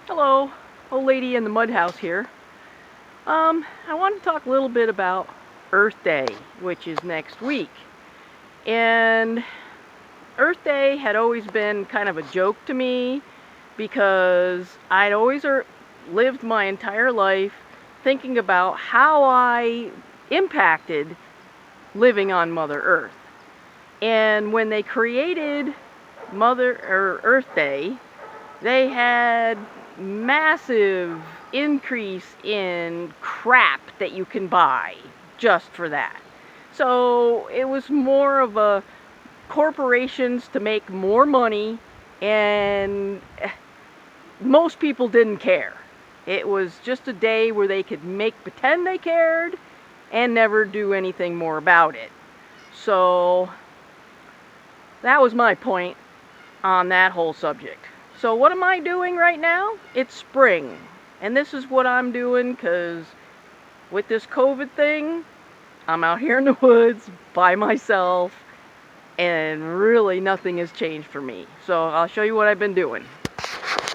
Hello, old lady in the mud house here. I want to talk a little bit about Earth Day, which is next week. And Earth Day had always been kind of a joke to me because I'd always lived my entire life thinking about how I impacted living on Mother Earth. And when they created Earth Day, they had massive increase in crap that you can buy just for that. So it was more of a corporations to make more money, and most people didn't care. It was just a day where they could pretend they cared and never do anything more about it. So that was my point on that whole subject. So what am I doing right now? It's spring. And this is what I'm doing because with this COVID thing, I'm out here in the woods by myself and really nothing has changed for me. So I'll show you what I've been doing.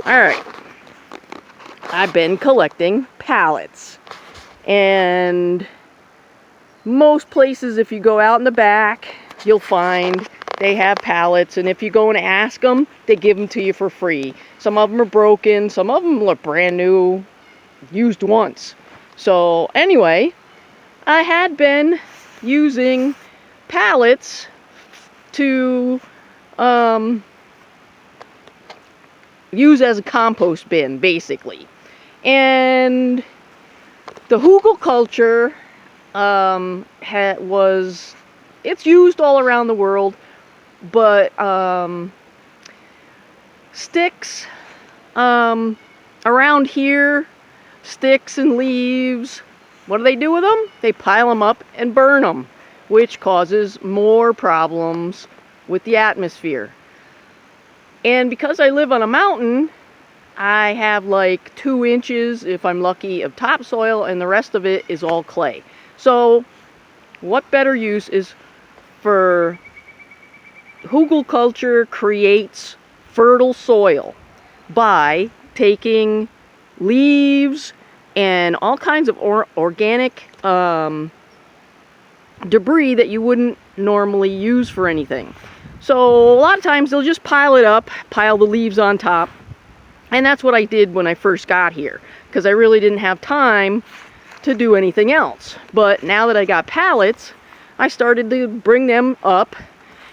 Alright. I've been collecting pallets. And most places, if you go out in the back, you'll find they have pallets, and if you go and ask them, they give them to you for free. Some of them are broken, some of them look brand new, used once. So anyway, I had been using pallets to use as a compost bin, basically. And the hugel culture it's used all around the world. But sticks around here, sticks and leaves, what do they do with them? They pile them up and burn them, which causes more problems with the atmosphere. And because I live on a mountain, I have like 2 inches, if I'm lucky, of topsoil, and the rest of it is all clay. So what better use is for hugel culture creates fertile soil by taking leaves and all kinds of organic debris that you wouldn't normally use for anything. So a lot of times they'll just pile it up, pile the leaves on top, and that's what I did when I first got here because I really didn't have time to do anything else. But now that I got pallets, I started to bring them up.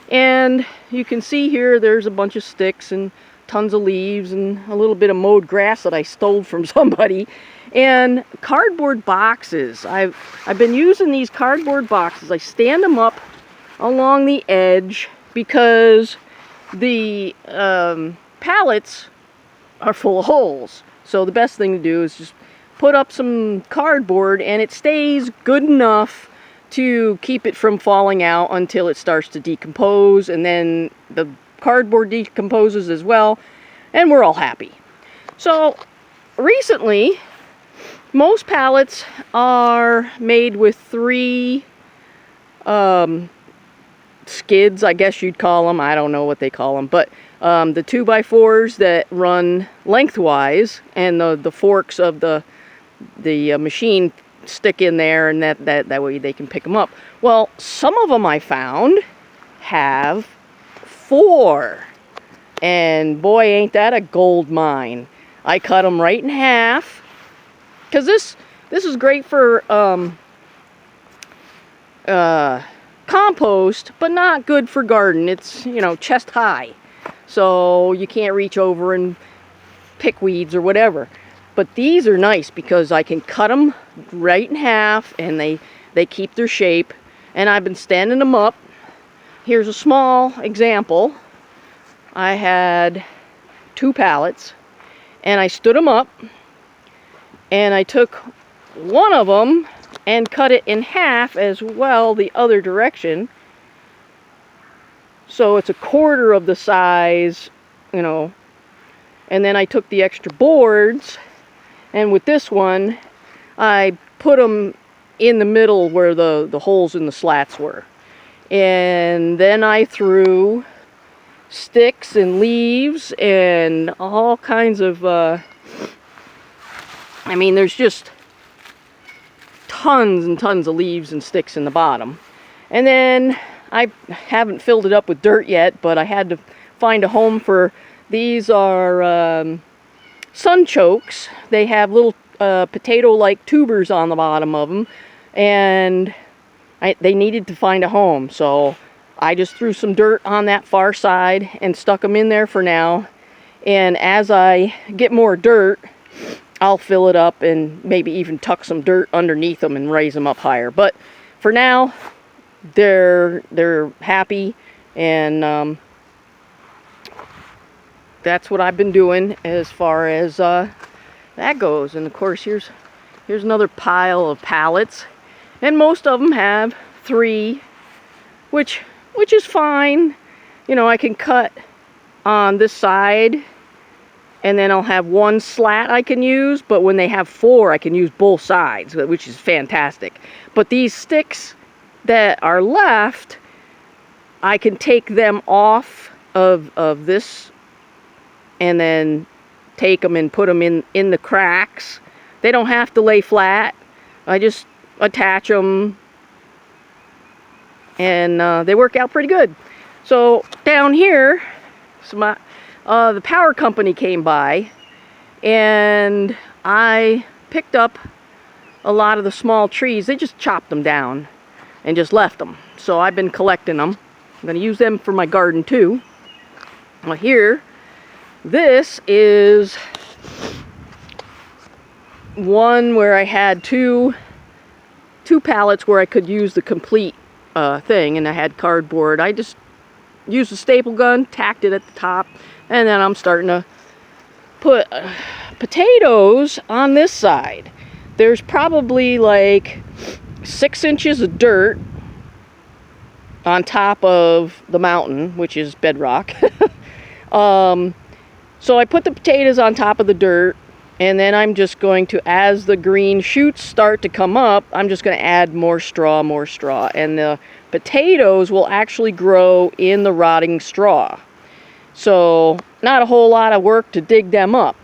And you can see here there's a bunch of sticks and tons of leaves and a little bit of mowed grass that I stole from somebody. And cardboard boxes. I've been using these cardboard boxes. I stand them up along the edge because the pallets are full of holes. So the best thing to do is just put up some cardboard, and it stays good enough to keep it from falling out until it starts to decompose, and then the cardboard decomposes as well, and we're all happy. So recently, most pallets are made with 3 skids, I guess you'd call them. I don't know what they call them, but the 2x4s that run lengthwise, and the forks of the machine stick in there, and that way they can pick them up. Well, some of them I found have 4, and boy, ain't that a gold mine. I cut them right in half because this is great for compost, but not good for garden. It's, you know, chest high, so you can't reach over and pick weeds or whatever. But these are nice because I can cut them right in half, and they keep their shape. And I've been standing them up. Here's a small example. I had 2 pallets, and I stood them up, and I took one of them and cut it in half as well the other direction. So it's a quarter of the size, you know. And then I took the extra boards, and with this one, I put them in the middle where the holes in the slats were. And then I threw sticks and leaves and all kinds of I mean, there's just tons and tons of leaves and sticks in the bottom. And then I haven't filled it up with dirt yet, but I had to find a home for these. Are sunchokes. They have little potato-like tubers on the bottom of them, and they needed to find a home, so I just threw some dirt on that far side and stuck them in there for now. And as I get more dirt, I'll fill it up and maybe even tuck some dirt underneath them and raise them up higher. But for now, they're happy, and that's what I've been doing as far as that goes. And of course, here's another pile of pallets, and most of them have 3, which is fine. You know, I can cut on this side, and then I'll have 1 slat I can use, but when they have 4, I can use both sides, which is fantastic. But these sticks that are left, I can take them off of this, and then take them and put them in the cracks. They don't have to lay flat. I just attach them, and they work out pretty good. So down here, the power company came by, and I picked up a lot of the small trees. They just chopped them down and just left them. So I've been collecting them. I'm going to use them for my garden too. Well, here, this is one where I had two pallets where I could use the complete thing, and I had cardboard. I just used a staple gun, tacked it at the top, and then I'm starting to put potatoes on this side. There's probably like 6 inches of dirt on top of the mountain, which is bedrock. So I put the potatoes on top of the dirt, and then I'm just going to, as the green shoots start to come up, I'm just going to add more straw, and the potatoes will actually grow in the rotting straw. So not a whole lot of work to dig them up.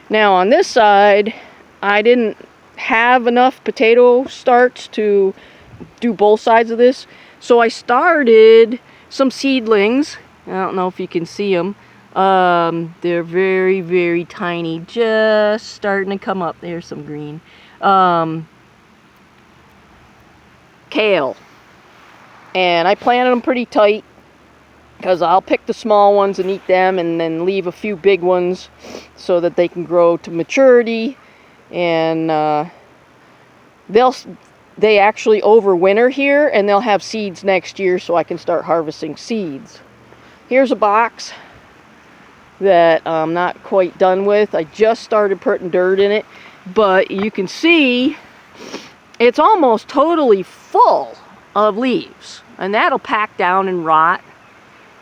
Now on this side, I didn't have enough potato starts to do both sides of this, so I started some seedlings. I don't know if you can see them. They're very, very tiny, just starting to come up. There's some green. Kale. And I planted them pretty tight, because I'll pick the small ones and eat them, and then leave a few big ones so that they can grow to maturity. And they actually overwinter here, and they'll have seeds next year, so I can start harvesting seeds. Here's a box that I'm not quite done with. I just started putting dirt in it, but you can see it's almost totally full of leaves, and that'll pack down and rot.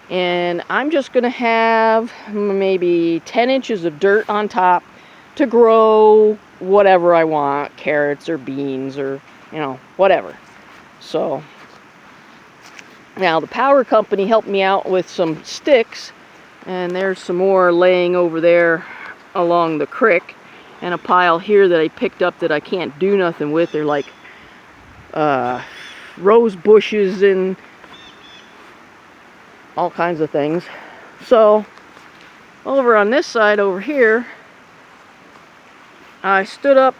And I'm just going to have maybe 10 inches of dirt on top to grow whatever I want, carrots or beans or, you know, whatever. So now the power company helped me out with some sticks, and there's some more laying over there along the creek, and a pile here that I picked up that I can't do nothing with. They're like rose bushes and all kinds of things. So over on this side over here, I stood up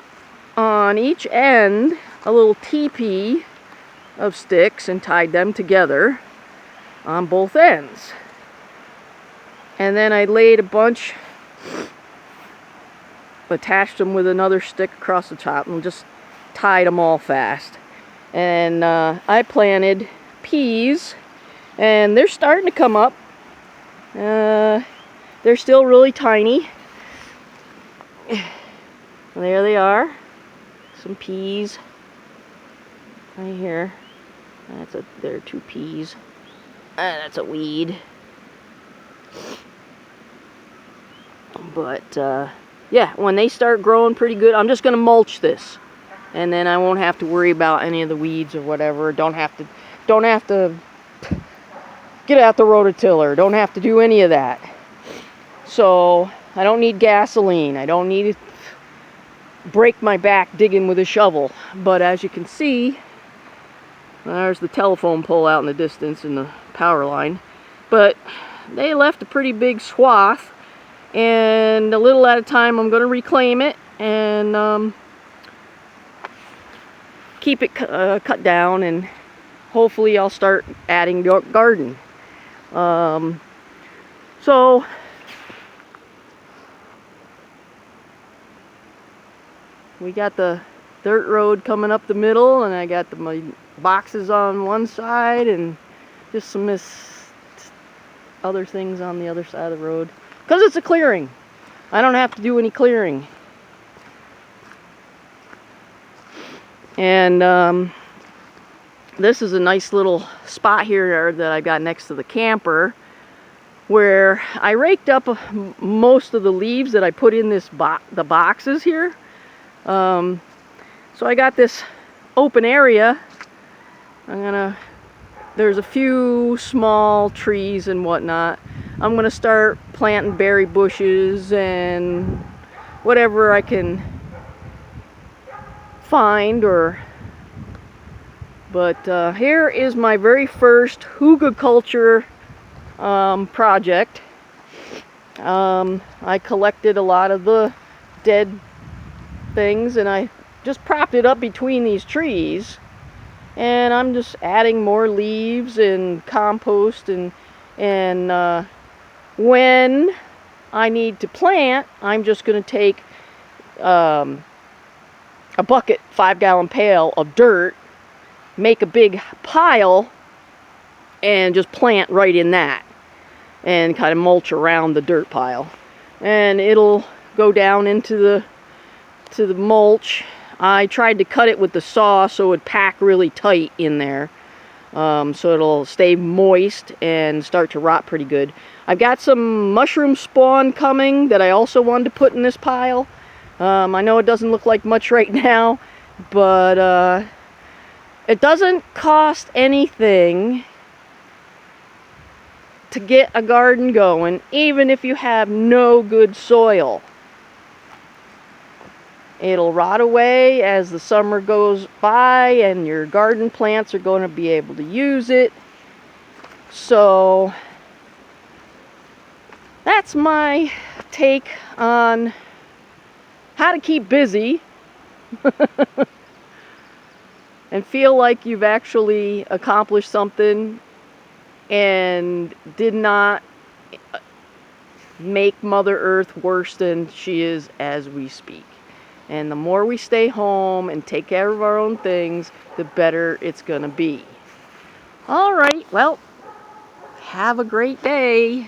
on each end a little teepee of sticks and tied them together on both ends. And then I laid a bunch, attached them with another stick across the top, and just tied them all fast. And I planted peas, and they're starting to come up. They're still really tiny. There they are, some peas right here. There are 2 peas. That's a weed. But yeah, when they start growing pretty good, I'm just going to mulch this, and then I won't have to worry about any of the weeds or whatever. Don't have to get out the rototiller. Don't have to do any of that. So I don't need gasoline. I don't need break my back digging with a shovel. But as you can see, there's the telephone pole out in the distance and the power line. But they left a pretty big swath, and a little at a time I'm going to reclaim it and keep it cut down, and hopefully I'll start adding garden. So we got the dirt road coming up the middle, and I got my boxes on one side and just some other things on the other side of the road, because it's a clearing. I don't have to do any clearing. And this is a nice little spot here that I got next to the camper, where I raked up most of the leaves that I put in this the boxes here. So I got this open area. There's a few small trees and whatnot. I'm gonna start planting berry bushes and whatever I can find. But here is my very first hugelkultur project. I collected a lot of the dead things, and I just propped it up between these trees, and I'm just adding more leaves and compost, and when I need to plant, I'm just going to take a bucket, 5-gallon pail of dirt, make a big pile, and just plant right in that, and kind of mulch around the dirt pile, and it'll go down into the mulch. I tried to cut it with the saw so it would pack really tight in there, so it'll stay moist and start to rot pretty good. I've got some mushroom spawn coming that I also wanted to put in this pile. I know it doesn't look like much right now, but it doesn't cost anything to get a garden going, even if you have no good soil. It'll rot away as the summer goes by, and your garden plants are going to be able to use it. So that's my take on how to keep busy and feel like you've actually accomplished something and did not make Mother Earth worse than she is as we speak. And the more we stay home and take care of our own things, the better it's going to be. All right, well, have a great day.